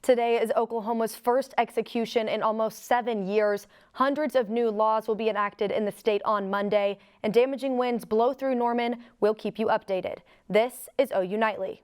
Today is Oklahoma's first execution in almost 7 years. Hundreds of new laws will be enacted in the state on Monday, and damaging winds blow through Norman. We'll keep you updated. This is OU Nightly.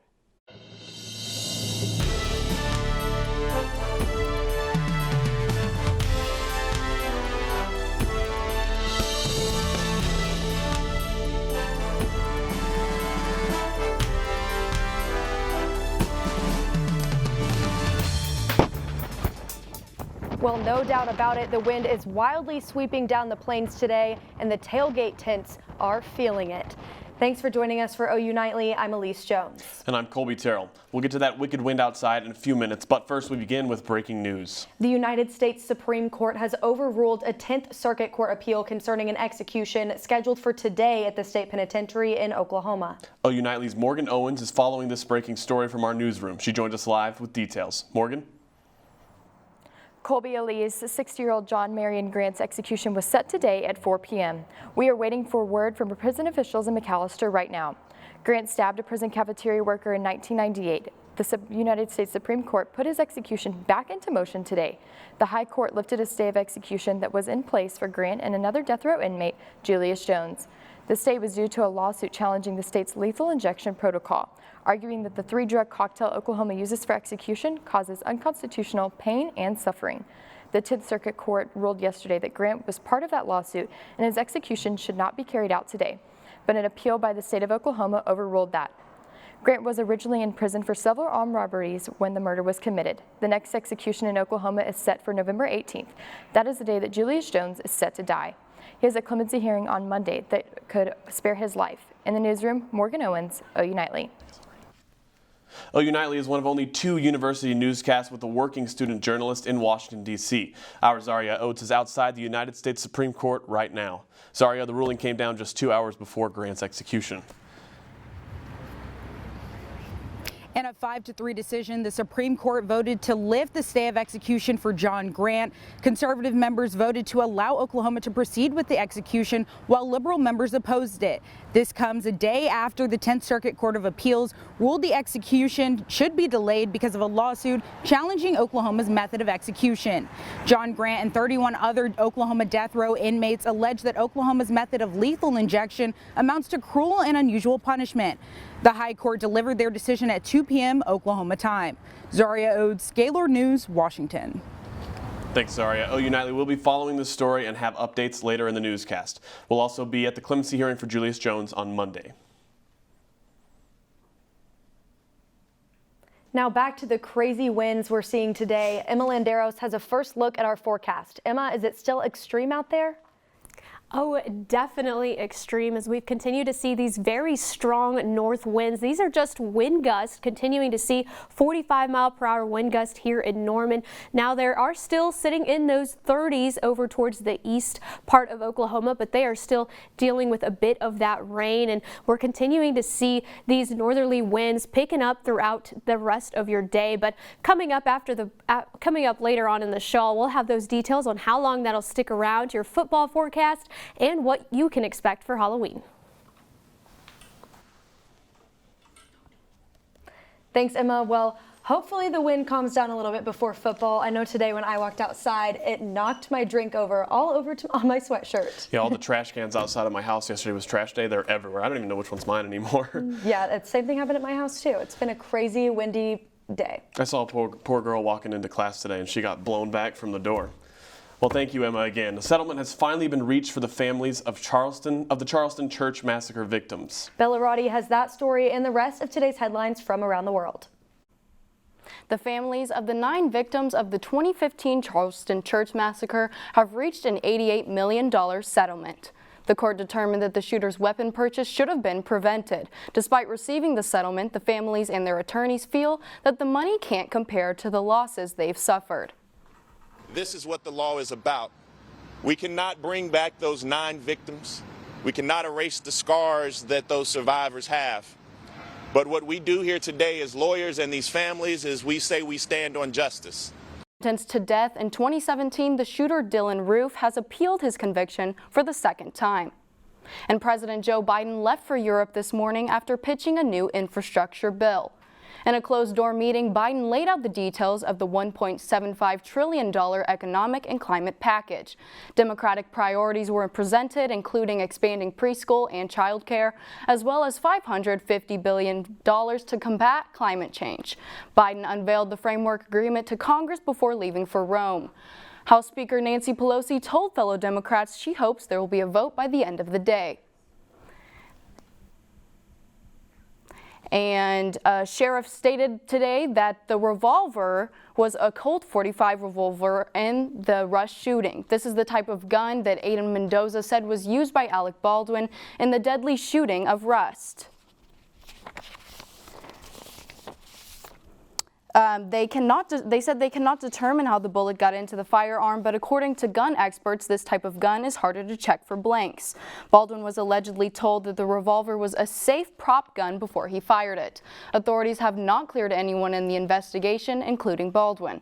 Well, no doubt about it, the wind is wildly sweeping down the plains today, and the tailgate tents are feeling it. Thanks for joining us for OU Nightly. I'm Alyse Jones. And I'm Kolby Terrell. We'll get to that wicked wind outside in a few minutes, but first we begin with breaking news. The United States Supreme Court has overruled a 10th Circuit Court appeal concerning an execution scheduled for today at the state penitentiary in Oklahoma. OU Nightly's Morgan Owens is following this breaking story from our newsroom. She joins us live with details. Morgan? Kolby, Alyse, 60-year-old John Marion Grant's execution was set today at 4 p.m. We are waiting for word from prison officials in McAllister right now. Grant stabbed a prison cafeteria worker in 1998. The United States Supreme Court put his execution back into motion today. The High Court lifted a stay of execution that was in place for Grant and another death row inmate, Julius Jones. The stay was due to a lawsuit challenging the state's lethal injection protocol, arguing that the 3-drug cocktail Oklahoma uses for execution causes unconstitutional pain and suffering. The 10th Circuit Court ruled yesterday that Grant was part of that lawsuit and his execution should not be carried out today, but an appeal by the state of Oklahoma overruled that. Grant was originally in prison for several armed robberies when the murder was committed. The next execution in Oklahoma is set for November 18th. That is the day that Julius Jones is set to die. He has a clemency hearing on Monday that could spare his life. In the newsroom, Morgan Owens, OU Nightly. OU Nightly is one of only 2 university newscasts with a working student journalist in Washington, D.C. Our Zaria Oates is outside the United States Supreme Court right now. Zaria, the ruling came down just 2 hours before Grant's execution. In a 5-3 decision, the Supreme Court voted to lift the stay of execution for John Grant. Conservative members voted to allow Oklahoma to proceed with the execution, while liberal members opposed it. This comes a day after the 10th Circuit Court of Appeals ruled the execution should be delayed because of a lawsuit challenging Oklahoma's method of execution. John Grant and 31 other Oklahoma death row inmates allege that Oklahoma's method of lethal injection amounts to cruel and unusual punishment. The High Court delivered their decision at 2 p.m. Oklahoma time. Zaria Oates, Gaylord News, Washington. Thanks, Zaria. OU Nightly will be following this story and have updates later in the newscast. We'll also be at the clemency hearing for Julius Jones on Monday. Now back to the crazy winds we're seeing today. Emma Landeros has a first look at our forecast. Emma, is it still extreme out there? Oh, definitely extreme as we continue to see these very strong north winds. These are just wind gusts, continuing to see 45-mile-per-hour wind gust here in Norman. Now, there are still sitting in those 30s over towards the east part of Oklahoma, but they are still dealing with a bit of that rain, and we're continuing to see these northerly winds picking up throughout the rest of your day. But coming up later on in the show, we'll have those details on how long that'll stick around, your football forecast, and what you can expect for Halloween. Thanks, Emma. Well, hopefully the wind calms down a little bit before football. I know today when I walked outside, it knocked my drink over all over on my sweatshirt. Yeah, all the trash cans outside of my house yesterday was trash day. They're everywhere. I don't even know which one's mine anymore. Yeah, the same thing happened at my house too. It's been a crazy, windy day. I saw a poor girl walking into class today, and she got blown back from the door. Well, thank you, Emma, again. A settlement has finally been reached for the families of the Charleston Church Massacre victims. Roddy has that story and the rest of today's headlines from around the world. The families of the 9 victims of the 2015 Charleston Church Massacre have reached an $88 million settlement. The court determined that the shooter's weapon purchase should have been prevented. Despite receiving the settlement, the families and their attorneys feel that the money can't compare to the losses they've suffered. This is what the law is about. We cannot bring back those 9 victims. We cannot erase the scars that those survivors have. But what we do here today as lawyers and these families is we say we stand on justice. Sentenced to death in 2017, the shooter Dylan Roof has appealed his conviction for the 2nd time. And President Joe Biden left for Europe this morning after pitching a new infrastructure bill. In a closed-door meeting, Biden laid out the details of the $1.75 trillion economic and climate package. Democratic priorities were presented, including expanding preschool and child care, as well as $550 billion to combat climate change. Biden unveiled the framework agreement to Congress before leaving for Rome. House Speaker Nancy Pelosi told fellow Democrats she hopes there will be a vote by the end of the day. And a sheriff stated today that the revolver was a Colt .45 revolver in the Rush shooting. This is the type of gun that Aiden Mendoza said was used by Alec Baldwin in the deadly shooting of Rust. They said they cannot determine how the bullet got into the firearm, but according to gun experts, this type of gun is harder to check for blanks. Baldwin was allegedly told that the revolver was a safe prop gun before he fired it. Authorities have not cleared anyone in the investigation, including Baldwin.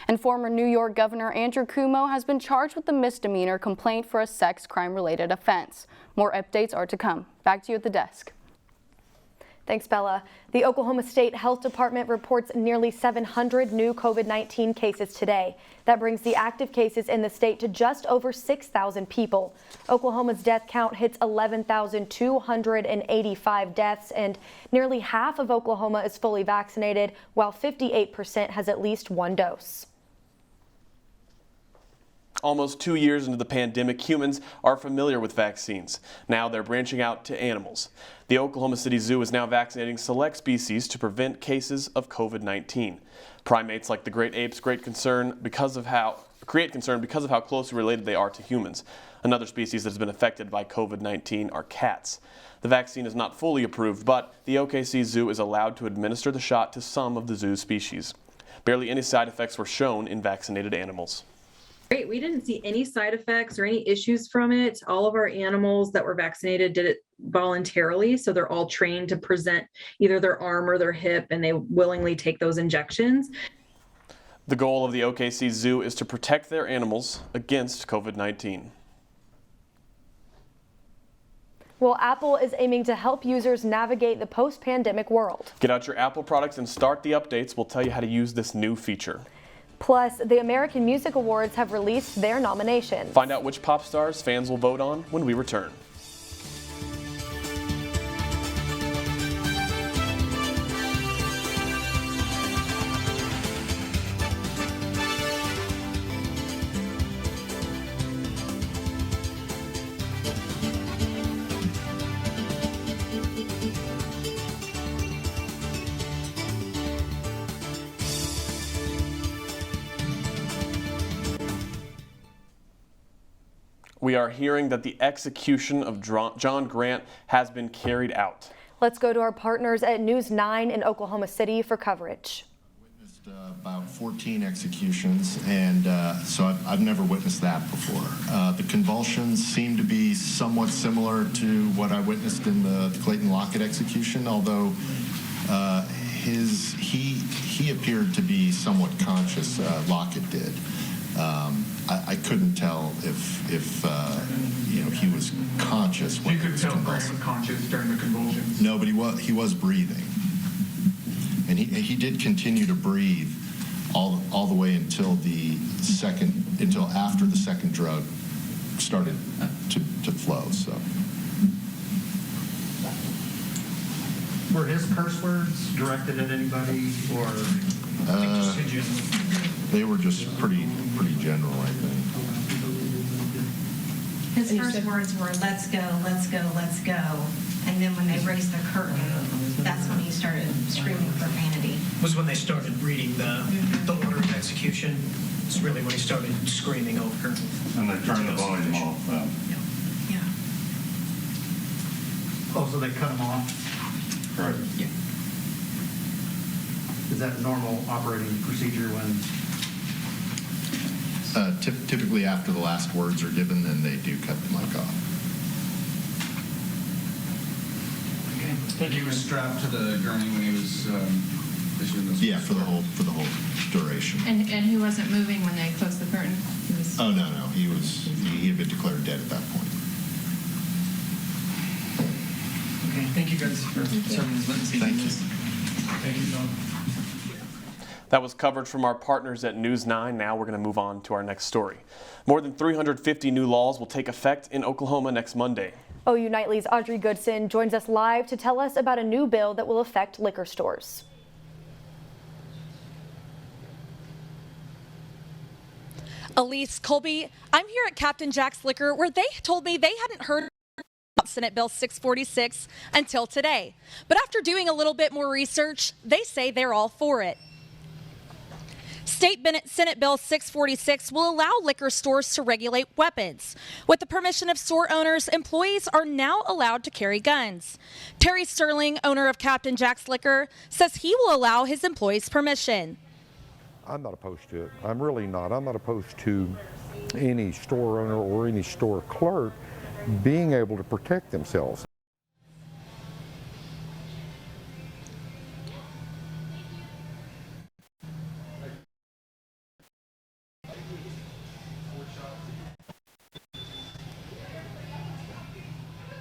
And former New York Governor Andrew Cuomo has been charged with a misdemeanor complaint for a sex crime-related offense. More updates are to come. Back to you at the desk. Thanks, Bella. The Oklahoma State Health Department reports nearly 700 new COVID-19 cases today. That brings the active cases in the state to just over 6,000 people. Oklahoma's death count hits 11,285 deaths, and nearly half of Oklahoma is fully vaccinated, while 58% has at least one dose. Almost 2 years into the pandemic, humans are familiar with vaccines. Now they're branching out to animals. The Oklahoma City Zoo is now vaccinating select species to prevent cases of COVID-19. Primates like the great apes create concern because of how closely related they are to humans. Another species that has been affected by COVID-19 are cats. The vaccine is not fully approved, but the OKC Zoo is allowed to administer the shot to some of the zoo's species. Barely any side effects were shown in vaccinated animals. Great. We didn't see any side effects or any issues from it. All of our animals that were vaccinated did it voluntarily. So they're all trained to present either their arm or their hip, and they willingly take those injections. The goal of the OKC Zoo is to protect their animals against COVID-19. Well, Apple is aiming to help users navigate the post-pandemic world. Get out your Apple products and start the updates. We'll tell you how to use this new feature. Plus, the American Music Awards have released their nominations. Find out which pop stars fans will vote on when we return. We are hearing that the execution of John Grant has been carried out. Let's go to our partners at News 9 in Oklahoma City for coverage. Witnessed about 14 executions, and so I've never witnessed that before. The convulsions seem to be somewhat similar to what I witnessed in the Clayton Lockett execution, although he appeared to be somewhat conscious. Lockett did. I couldn't tell if he was conscious when he was convulsing. You couldn't tell Grant was conscious during the convulsions? No, but he was breathing, and he did continue to breathe all the way until after the second drug started to flow. So. Were his curse words directed at anybody, or just in general? They were just pretty general, I think. His first words were, "Let's go, let's go, let's go." And then when they raised the curtain, that's when he started screaming profanity. Was when they started reading the order of execution. It's really when he started screaming over. And they turned the volume off. Yeah. Oh, so they cut him off? Right. Yeah. Is that normal operating procedure when? Typically after the last words are given, then they do cut the mic off. Okay. He was strapped to the gurney when he was issuing this. Yeah, for the whole duration. And he wasn't moving when they closed the curtain? Oh, no. He had been declared dead at that point. Okay, thank you guys for serving as witnesses. Thank you. Thank you, Tom. That was coverage from our partners at News 9. Now we're going to move on to our next story. More than 350 new laws will take effect in Oklahoma next Monday. OU Nightly's Audrey Goodson joins us live to tell us about a new bill that will affect liquor stores. Alyse, Kolby, I'm here at Captain Jack's Liquor where they told me they hadn't heard about Senate Bill 646 until today. But after doing a little bit more research, they say they're all for it. Senate Bill 646 will allow liquor stores to regulate weapons. With the permission of store owners, employees are now allowed to carry guns. Terry Sterling, owner of Captain Jack's Liquor, says he will allow his employees permission. I'm not opposed to it. I'm really not. I'm not opposed to any store owner or any store clerk being able to protect themselves.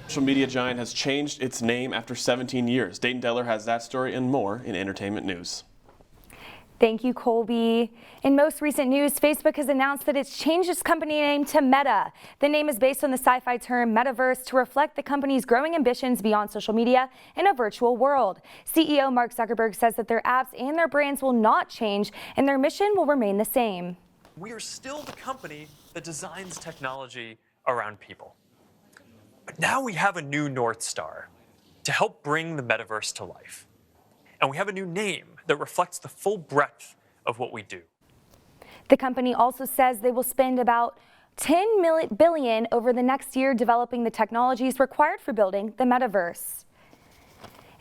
Social media giant has changed its name after 17 years. Deyton Deller has that story and more in entertainment news. Thank you, Kolby. In most recent news, Facebook has announced that it's changed its company name to Meta. The name is based on the sci-fi term metaverse to reflect the company's growing ambitions beyond social media in a virtual world. CEO Mark Zuckerberg says that their apps and their brands will not change and their mission will remain the same. We are still the company that designs technology around people. But now we have a new North Star to help bring the metaverse to life. And we have a new name that reflects the full breadth of what we do. The company also says they will spend about $10 billion over the next year developing the technologies required for building the metaverse.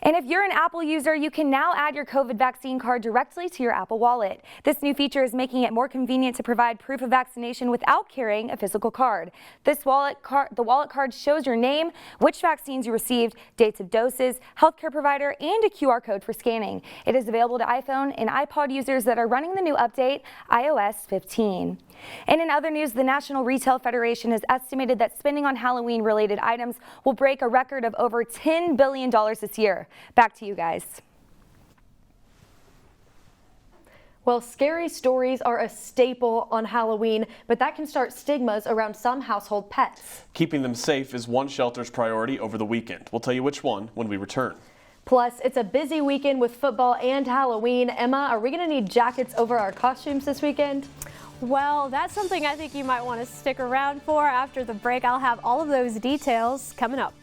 And if you're an Apple user, you can now add your COVID vaccine card directly to your Apple Wallet. This new feature is making it more convenient to provide proof of vaccination without carrying a physical card. The wallet card shows your name, which vaccines you received, dates of doses, healthcare provider, and a QR code for scanning. It is available to iPhone and iPod users that are running the new update, iOS 15. And in other news, the National Retail Federation has estimated that spending on Halloween-related items will break a record of over $10 billion this year. Back to you guys. Well, scary stories are a staple on Halloween, but that can start stigmas around some household pets. Keeping them safe is one shelter's priority over the weekend. We'll tell you which one when we return. Plus, it's a busy weekend with football and Halloween. Emma, are we going to need jackets over our costumes this weekend? Well, that's something I think you might want to stick around for. After the break, I'll have all of those details coming up.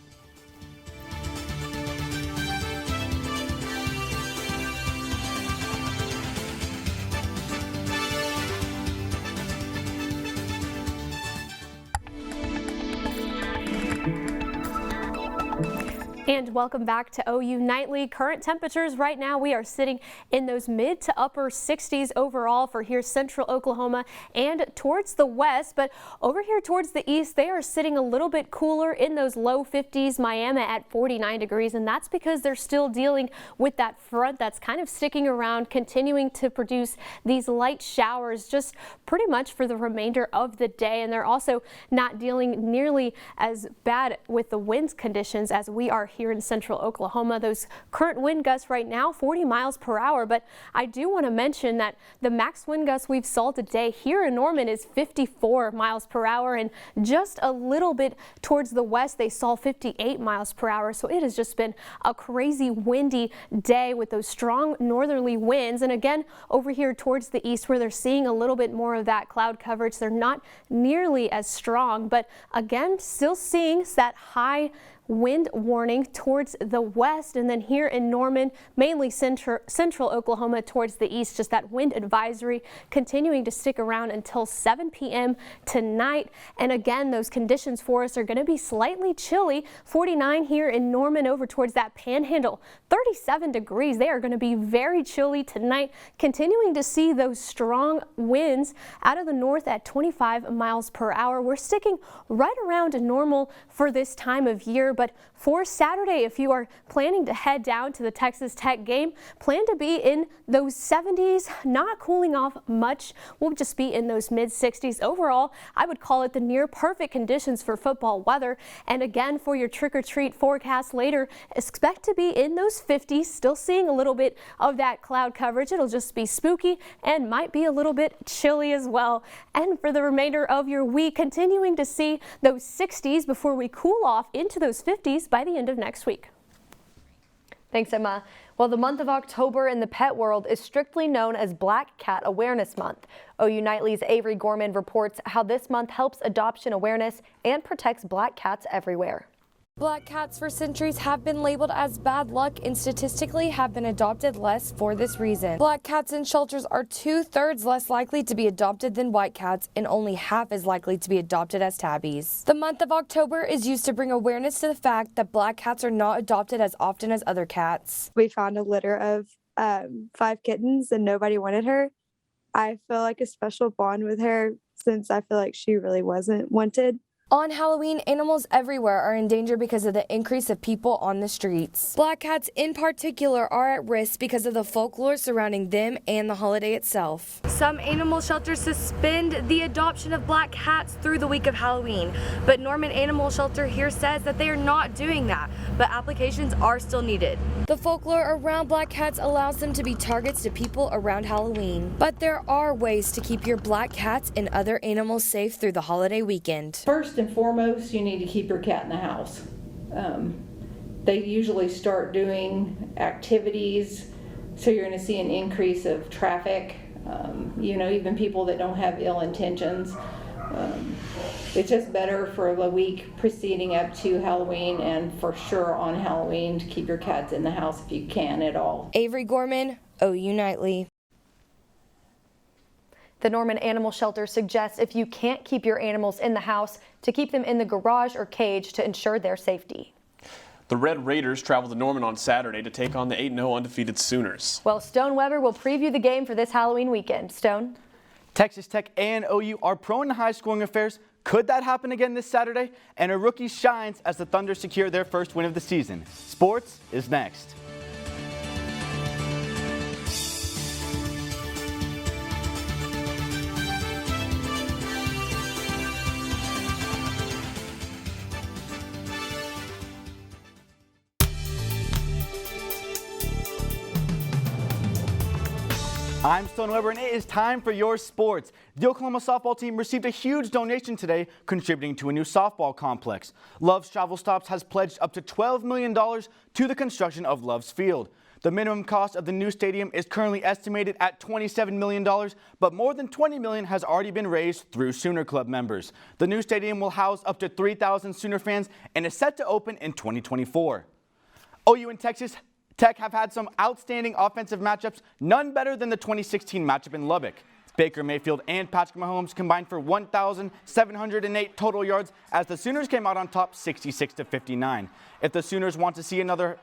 And welcome back to OU Nightly. Current temperatures right now, we are sitting in those mid to upper 60s overall for here central Oklahoma and towards the west. But over here towards the east, they are sitting a little bit cooler in those low 50s. Miami at 49 degrees, and that's because they're still dealing with that front that's kind of sticking around, continuing to produce these light showers just pretty much for the remainder of the day. And they're also not dealing nearly as bad with the winds conditions as we are here in central Oklahoma. Those current wind gusts right now, 40 miles per hour. But I do want to mention that the max wind gust we've saw today here in Norman is 54 miles per hour. And just a little bit towards the west, they saw 58 miles per hour. So it has just been a crazy windy day with those strong northerly winds. And again, over here towards the east where they're seeing a little bit more of that cloud coverage, they're not nearly as strong. But again, still seeing that high wind warning towards the west, and then here in Norman, mainly central Oklahoma towards the east, just that wind advisory continuing to stick around until 7 p.m. tonight. And again, those conditions for us are going to be slightly chilly. 49 here in Norman over towards that panhandle, 37 degrees. They are going to be very chilly tonight, continuing to see those strong winds out of the north at 25 miles per hour. We're sticking right around normal for this time of year, but for Saturday, if you are planning to head down to the Texas Tech game, plan to be in those 70s, not cooling off much. We'll just be in those mid 60s. Overall, I would call it the near perfect conditions for football weather. And again, for your trick-or-treat forecast later, expect to be in those 50s, still seeing a little bit of that cloud coverage. It'll just be spooky and might be a little bit chilly as well. And for the remainder of your week, continuing to see those 60s before we cool off into those 50s by the end of next week. Thanks, Emma. Well, the month of October in the pet world is strictly known as Black Cat Awareness Month. OU Nightly's Avery Gorman reports how this month helps adoption awareness and protects black cats everywhere. Black cats for centuries have been labeled as bad luck and statistically have been adopted less for this reason. Black cats in shelters are 2/3 less likely to be adopted than white cats and only half as likely to be adopted as tabbies. The month of October is used to bring awareness to the fact that black cats are not adopted as often as other cats. We found a litter of 5 kittens and nobody wanted her. I feel like a special bond with her since I feel like she really wasn't wanted. On Halloween, animals everywhere are in danger because of the increase of people on the streets. Black cats in particular are at risk because of the folklore surrounding them and the holiday itself. Some animal shelters suspend the adoption of black cats through the week of Halloween, but Norman Animal Shelter here says that they are not doing that, but applications are still needed. The folklore around black cats allows them to be targets to people around Halloween, but there are ways to keep your black cats and other animals safe through the holiday weekend. First and foremost, you need to keep your cat in the house. They usually start doing activities, so you're going to see an increase of traffic, even people that don't have ill intentions. It's just better for the week preceding up to Halloween and for sure on Halloween to keep your cats in the house if you can at all. Avery Gorman, OU Nightly. The Norman Animal Shelter suggests if you can't keep your animals in the house, to keep them in the garage or cage to ensure their safety. The Red Raiders travel to Norman on Saturday to take on the 8-0 undefeated Sooners. Well, Stone Weber will preview the game for this Halloween weekend. Stone? Texas Tech and OU are prone to high-scoring affairs. Could that happen again this Saturday? And a rookie shines as the Thunder secure their first win of the season. Sports is next. I'm Stone Weber, and it is time for your sports. The Oklahoma softball team received a huge donation today, contributing to a new softball complex. Love's Travel Stops has pledged up to $12 million to the construction of Love's Field. The minimum cost of the new stadium is currently estimated at $27 million, but more than $20 million has already been raised through Sooner Club members. The new stadium will house up to 3,000 Sooner fans and is set to open in 2024. OU and Texas Tech have had some outstanding offensive matchups, none better than the 2016 matchup in Lubbock. Baker Mayfield and Patrick Mahomes combined for 1,708 total yards as the Sooners came out on top 66-59. If the Sooners don't want to see another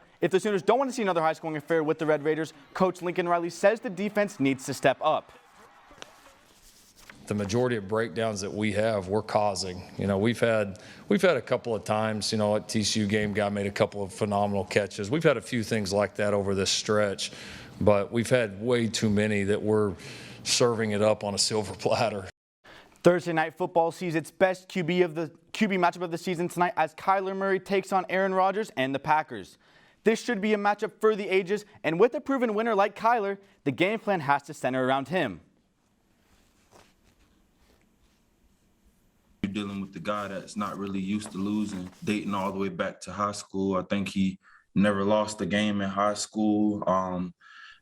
high-scoring affair with the Red Raiders, Coach Lincoln Riley says the defense needs to step up. The majority of breakdowns that we have, we're causing. We've had a couple of times, at TCU game, guy made a couple of phenomenal catches. We've had a few things like that over this stretch, but we've had way too many that we're serving it up on a silver platter. Thursday Night Football sees its best QB matchup of the season tonight as Kyler Murray takes on Aaron Rodgers and the Packers. This should be a matchup for the ages, and with a proven winner like Kyler, the game plan has to center around him. You're dealing with the guy that's not really used to losing, dating all the way back to high school. I think he never lost a game in high school,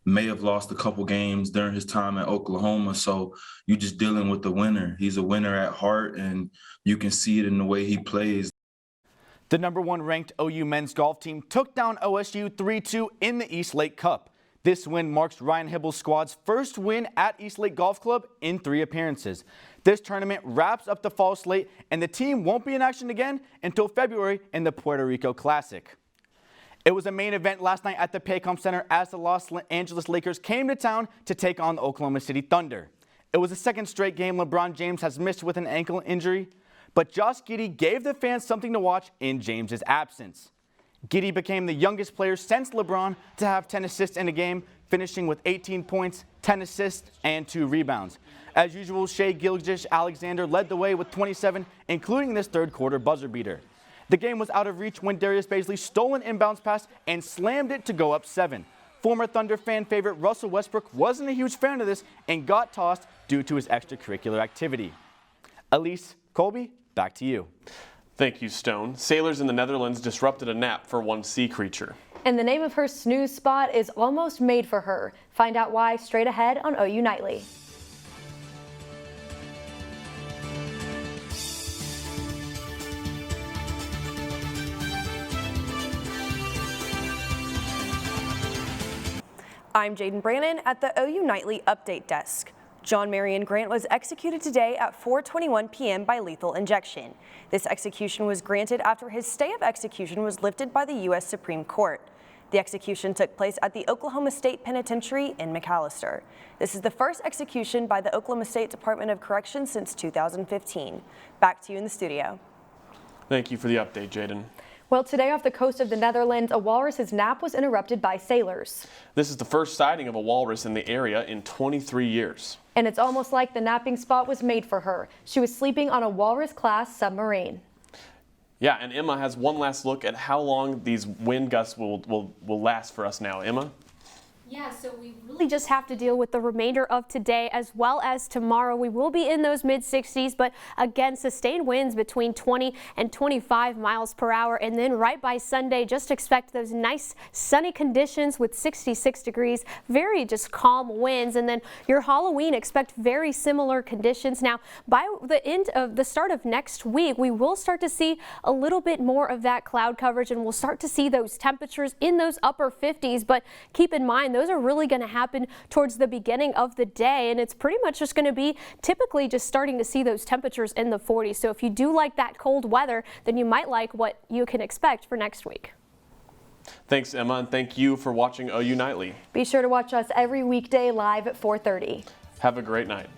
may have lost a couple games during his time at Oklahoma. So you're just dealing with the winner. He's a winner at heart, and you can see it in the way he plays. The #1 ranked OU men's golf team took down OSU 3-2 in the East Lake Cup. This win marks Ryan Hibble's squad's first win at East Lake Golf Club in 3 appearances. This tournament wraps up the fall slate, and the team won't be in action again until February in the Puerto Rico Classic. It was a main event last night at the Paycom Center as the Los Angeles Lakers came to town to take on the Oklahoma City Thunder. It was the second straight game LeBron James has missed with an ankle injury. But Josh Giddey gave the fans something to watch in James's absence. Giddey became the youngest player since LeBron to have 10 assists in a game, finishing with 18 points, 10 assists, and 2 rebounds. As usual, Shai Gilgeous-Alexander led the way with 27, including this third quarter buzzer beater. The game was out of reach when Darius Bazley stole an inbounds pass and slammed it to go up 7. Former Thunder fan favorite Russell Westbrook wasn't a huge fan of this and got tossed due to his extracurricular activity. Alyse, Kolby, back to you. Thank you, Stone. Sailors in the Netherlands disrupted a nap for one sea creature. And the name of her snooze spot is almost made for her. Find out why straight ahead on OU Nightly. I'm Jayden Brannon at the OU Nightly Update Desk. John Marion Grant was executed today at 4:21 p.m. by lethal injection. This execution was granted after his stay of execution was lifted by the U.S. Supreme Court. The execution took place at the Oklahoma State Penitentiary in McAlester. This is the first execution by the Oklahoma State Department of Corrections since 2015. Back to you in the studio. Thank you for the update, Jayden. Well, today off the coast of the Netherlands, a walrus's nap was interrupted by sailors. This is the first sighting of a walrus in the area in 23 years. And it's almost like the napping spot was made for her. She was sleeping on a walrus-class submarine. Yeah, and Emma has one last look at how long these wind gusts will last for us now. Emma? Yeah, so we really just have to deal with the remainder of today as well as tomorrow. We will be in those mid-60s, but again, sustained winds between 20 and 25 miles per hour. And then right by Sunday, just expect those nice sunny conditions with 66 degrees, very just calm winds. And then your Halloween, expect very similar conditions. Now, by the start of next week, we will start to see a little bit more of that cloud coverage, and we'll start to see those temperatures in those upper 50s. But keep in mind, those are really going to happen towards the beginning of the day, and it's pretty much just going to be typically just starting to see those temperatures in the 40s. So if you do like that cold weather, then you might like what you can expect for next week. Thanks, Emma, and thank you for watching OU Nightly. Be sure to watch us every weekday live at 4:30. Have a great night.